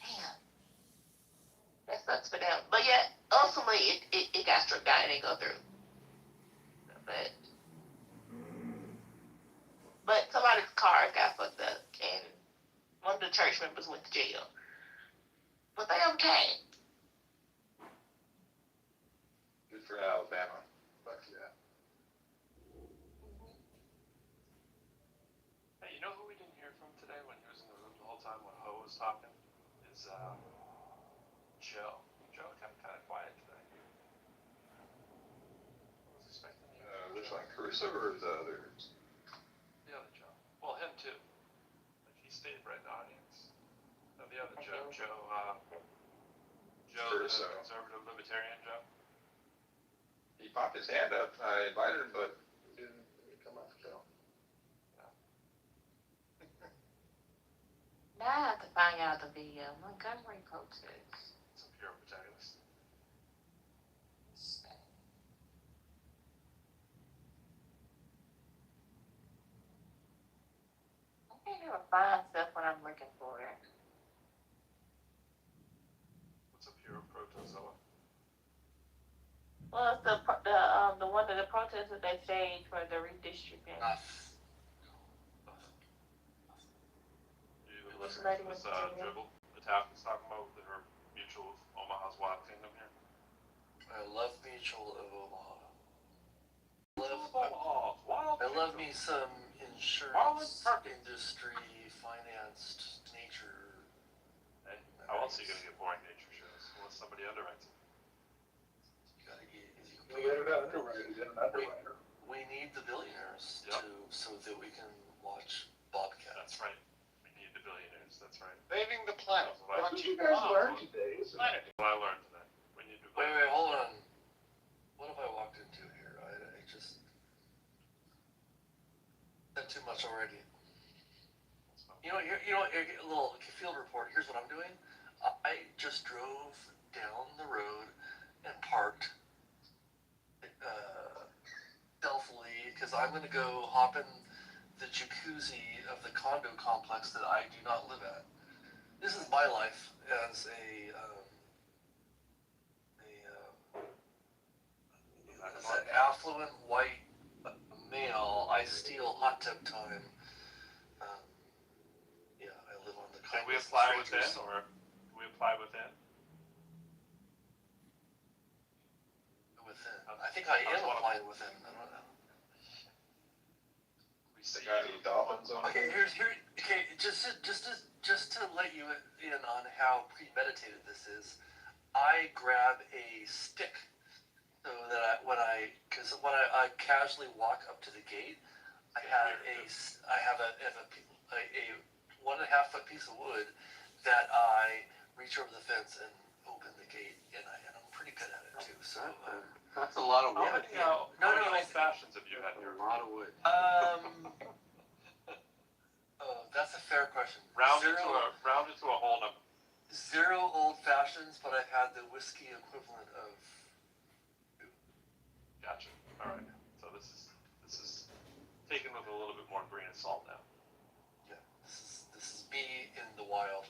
damn, that sucks for them. But yeah, ultimately it got struck down and didn't go through. But somebody's car got fucked up, and one of the church members went to jail. But they okay. Good for Alabama. Fuck yeah. Hey, you know who we didn't hear from today when he was in the room the whole time when Ho was talking? Is Joe. Joe kept kind of quiet today. I was expecting you. Which one, Caruso or the other? The other Joe. Well, him too. Like he stayed right in the audience. No, the other Joe. Joe, Caruso. the conservative libertarian Joe. He popped his hand up. I invited him, but he didn't come up. So. Now I have to find out the video. Montgomery protest. Some pure protagonist. I can't even find stuff when I'm looking for it. What's a pure protozoa? Well, it's the one of the protests that they staged for the redistricting. You listening to this dribble the Taffy's talking about with her Mutual of Omaha's Wild Kingdom here? I love Mutual of Omaha. Wild I love me some insurance industry financed nature. Hey, how else are you going to get boring nature shows unless somebody underwrites them? You gotta get We had an underwriter. Get an underwriter. We need the billionaires Yep. so that we can watch Bobcat. That's right. We need the billionaires. That's right. Saving the planet. That's what I, What did you guys learn today? Isn't Planet. what I learned today. We need to Wait, hold on. What have I walked into here? I just said too much already. You know, a little field report. Here's what I'm doing. I just drove down the road and parked stealthily because I'm going to go hop in the jacuzzi of the condo complex that I do not live at. This is my life as as an affluent white male. I steal hot tub time. Yeah, I live on the Can we kindness apply of strangers. within, or can we apply within? Within. I think I am applying within. I don't know. We the see guy who dolphins on Okay, okay, just to let you in on how premeditated this is, I grab a stick so that when I casually walk up to the gate, I have a 1.5 foot piece of wood that I reach over the fence and open the gate, and I'm pretty good at it too. So That's a lot of How wood. many old fashions have you had A here? lot of wood. That's a fair question. Round it to a whole number. 0 old fashions, but I've had the whiskey equivalent of. Gotcha. All right. So this is taken with a little bit more grain of salt now. Yeah, this is me in the wild.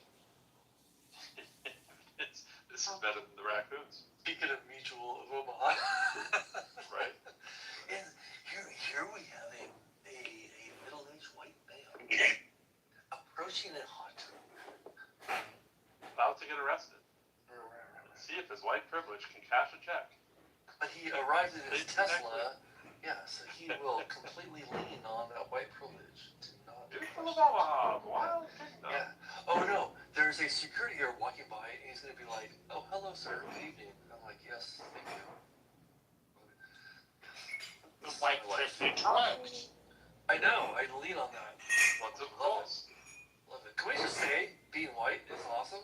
This is better than the raccoons. Speaking of Mutual of Omaha. Right. And here we have a middle-aged white male approaching a hot tub. About to get arrested. See if his white privilege can cash a check. But he arrived in his Tesla. Yeah, so he will completely lean on that white privilege to not. Mutual of Omaha, Wild Kingdom. Yeah. Oh no, there's a security guard walking by, and he's gonna be like, "Oh, hello, sir. Good evening." I'm like, "Yes, thank you." The white privilege works. I know. I lean on that. What's it called? Love it. Can we just say being white is awesome?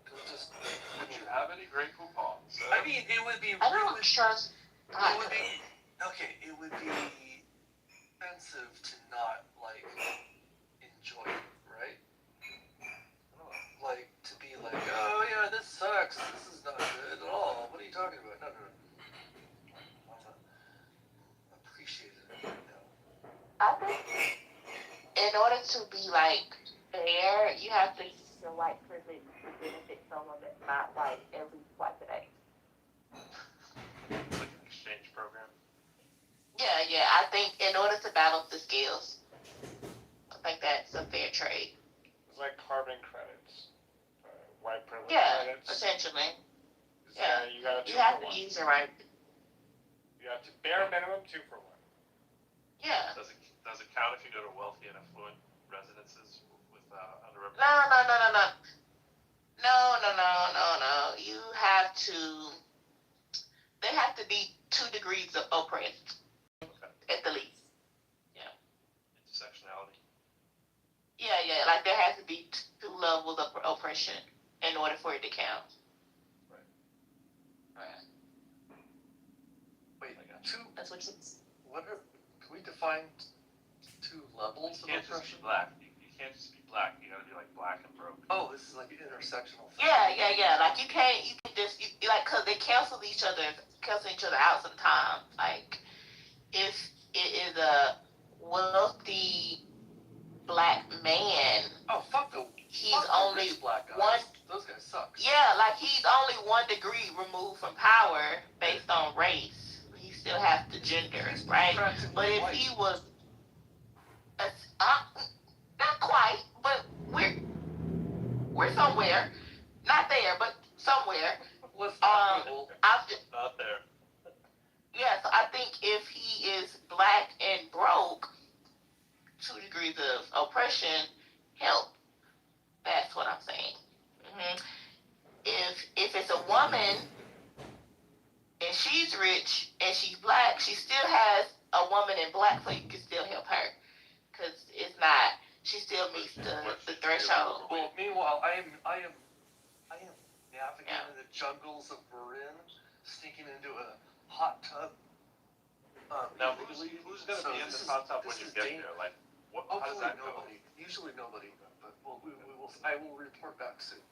Can we just? Would you have any great coupons? I mean, it would be. I don't trust. It would be okay. It would be offensive to not like enjoy it, right? I don't know. Like to be like, oh yeah, this sucks. This is in order to be like fair, you have to use your white privilege to benefit someone that's not white at least twice a day. It's like an exchange program. Yeah. I think in order to balance the scales, I think that's a fair trade. It's like carbon credits, white privilege Yeah, credits. essentially. Yeah, you got You have to use it right. You have to bare minimum 2 for 1. Yeah. Does it count if you go to wealthy and affluent residences with underrepresented? No. You have to. They have to be 2 degrees of oppressed, at the least. Yeah. Intersectionality. Yeah. Like there has to be 2 levels of oppression in order for it to count. Right. Wait, I got 2. That's what you. Can we define 2 levels You of can't just oppression? be black. You can't just be black. You gotta be like black and broke. Oh, this is like an intersectional thing. Yeah. Like you can just like because they cancel each other out sometimes. Like if it is a wealthy black man, Oh, fuck the only rich black guys. one. Those guys suck. Yeah, like he's only 1 degree removed from power based on race. He still has the gender, right? But if he was, not quite, but we're somewhere, not there, but somewhere. Let's not Not there. Yeah, so I think if he is black and broke, 2 degrees of oppression help. That's what I'm saying. Mm-hmm. If it's a woman and she's rich and she's black, she still has a woman in black, so you can still help her because it's not. She still meets the threshold. Well, meanwhile, I am navigating the jungles of Marin, sneaking into a hot tub. Now, who's gonna be in the hot tub when you get there? Like, how does that go? Nobody. Usually nobody, but I will report back soon.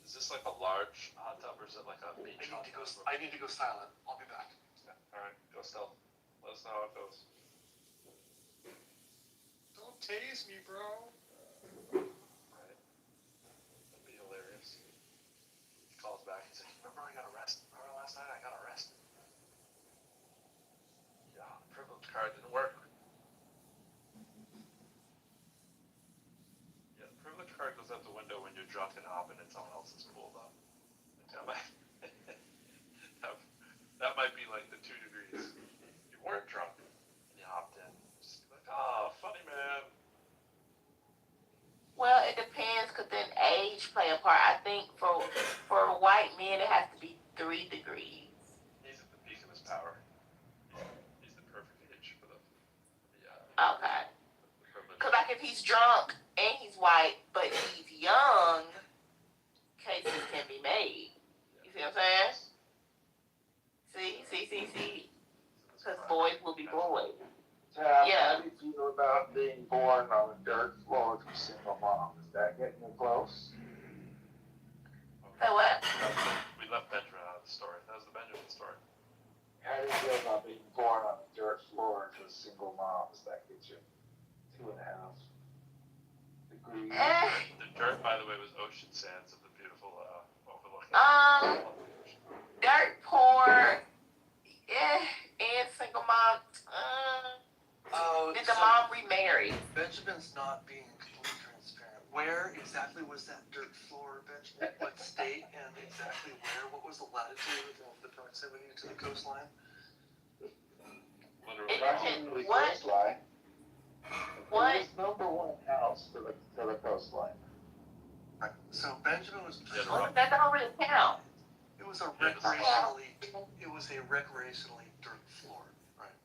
Is this like a large hot tub or is it like a beach hot tub? I need to go silent. I'll be back. Yeah. All right, go stealth. Let us know how it goes. Don't tase me, bro. Right. That'd be hilarious. He calls back and says, "Remember I got arrested? Remember last night I got arrested?" Yeah, the privilege card didn't work. Yeah, the privilege card goes out the window when you're drunk and hopping in someone else's pool, though. That might be like the 2 degrees. You weren't drunk and you hopped in. Just like, oh, funny man. Well, it depends because then age play a part. I think for white men it has to be 3 degrees. He's at the peak of his power. He's the perfect age for the Okay. privilege. Because like if he's drunk and he's white but he's young, cases can be made. You see what I'm saying? See. Because boys will be boys. Tab, Yeah. how do you feel about being born on a dirt floor to a single mom? Is that getting you close? Say what? We left Benjamin out of the story. That was the Benjamin story. How do you feel about being born on a dirt floor to a single mom? Does that get you 2.5 degrees? The dirt, by the way, was ocean sands of the beautiful overlooking. Dirt poor, and single mom. Did the mom remarry? Benjamin's not being completely transparent. Where exactly was that dirt floor, Benjamin? What state and exactly where? What was the latitude of the proximity to the coastline? Literally. Approximately the What? coastline. What? It was number 1 house to the coastline. Right. So Benjamin was. That don't really count. It was a recreationally dirt floor, right?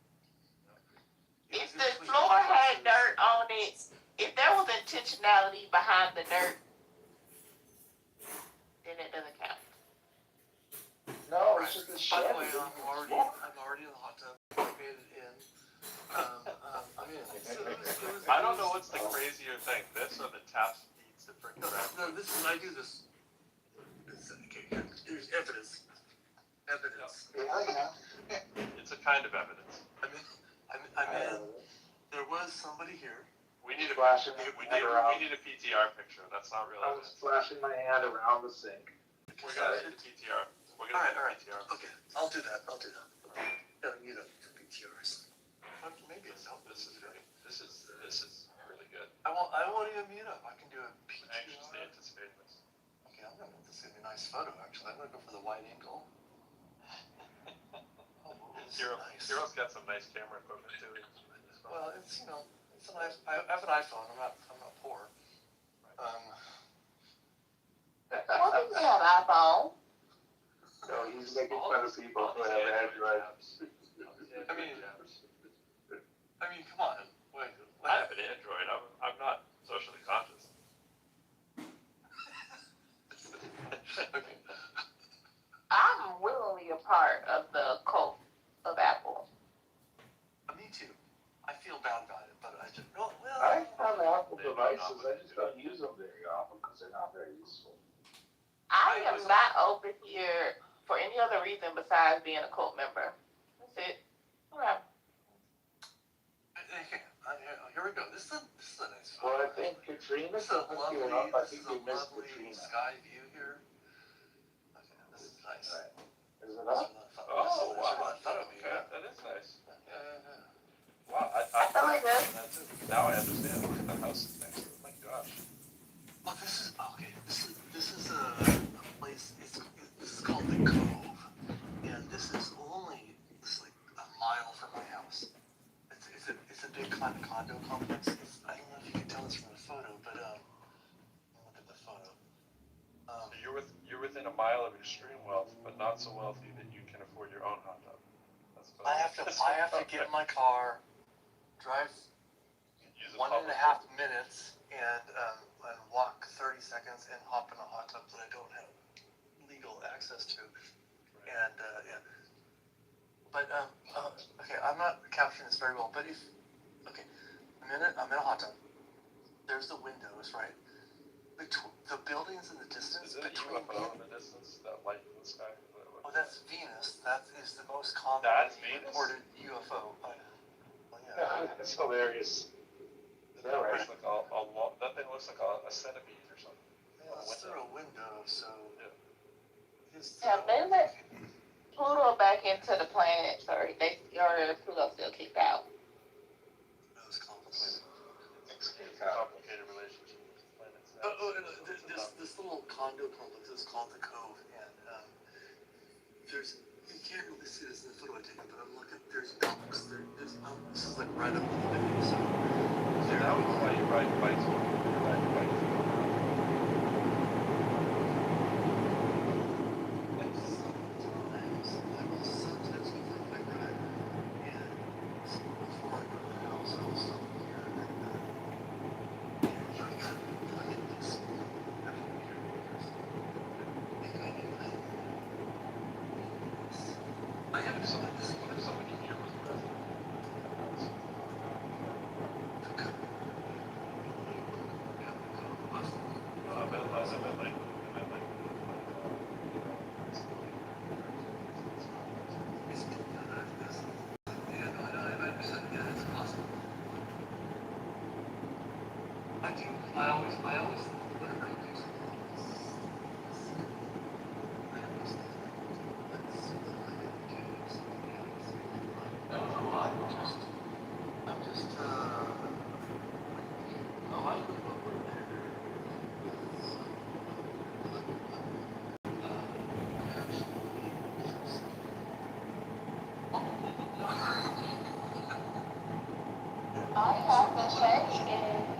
If the floor had dirt on it, if there was intentionality behind the dirt, then it doesn't count. No, it's just a By shed. the way, I'm already in the hot tub. I made it in. I'm in. I don't know what's the crazier thing, this or the tap feeds the freaking crap. No, this is, I do this. Okay, here's evidence. Yeah. It's a kind of evidence. I'm in. There was is somebody here? We need a Flashing we my need hand around. we need a PTR picture. That's not real. I was flashing my hand around the sink. We're gonna need a PTR. We're gonna All right. need a PTR. Okay, I'll do that. Yeah, you know, PTRs. Maybe it's No, this is great. This is really good. I won't even mute up. I can do a PTR. I'm anxiously anticipating this. Okay, this is gonna be a nice photo. Actually, I'm gonna go for the wide angle. Oh, this is nice. Cyril's got some nice camera equipment too. Well, it's it's a nice. I have an iPhone. I'm not poor. Well, you can have an iPhone. So he's making fun of people who have Androids. I mean, come on. Wait. I have an Android. I'm not socially conscious. Okay. I'm willingly a part of the cult of Apple. Me too. I feel bad about it, but I just well. I have Apple devices. I just don't use them very often because they're not very useful. I am not over here for any other reason besides being a cult member. That's it. Okay. Here we go. This is a nice photo. Well, I think Katrina This is a hooked you lovely, up. I think you missed lovely Katrina. sky view here. Okay, this is nice. Right. Is it up? Oh wow. Okay. Okay, that is nice. Yeah. Wow, I feel like this. Now I understand. Look at the houses next to it. My gosh. Oh, this is okay. This is a place. This is called the Cove, and this is like a mile from my house. It's a big condo complex. I don't know if you can tell this from the photo, but look at the photo. So you're within a mile of extreme wealth, but not so wealthy that you can afford your own hot tub. I have to get in my car, drive Use a 1.5 public- minutes, and walk 30 seconds and hop in a hot tub that I don't have legal access to. And but okay, I'm not capturing this very well. But I'm in a hot tub. There's the windows, right? The buildings in the distance Is it a between UFO in the distance? That light in the sky? Oh, that's Venus. That is the most common That's Venus? reported UFO. Well, yeah. That's hilarious. Is that right? Looks like that thing looks like a centipede or something. Yeah, it's through a window, so. Have they let Pluto back into the planet, or Pluto still kicked out? It's complicated. It's a complicated relationship with the planets. This little condo complex is called the Cove, and you can't really see this in the photo I taken, but I'm looking. There's docks. This is like right up in the middle. So that was why you ride bikes. I always I have been changing.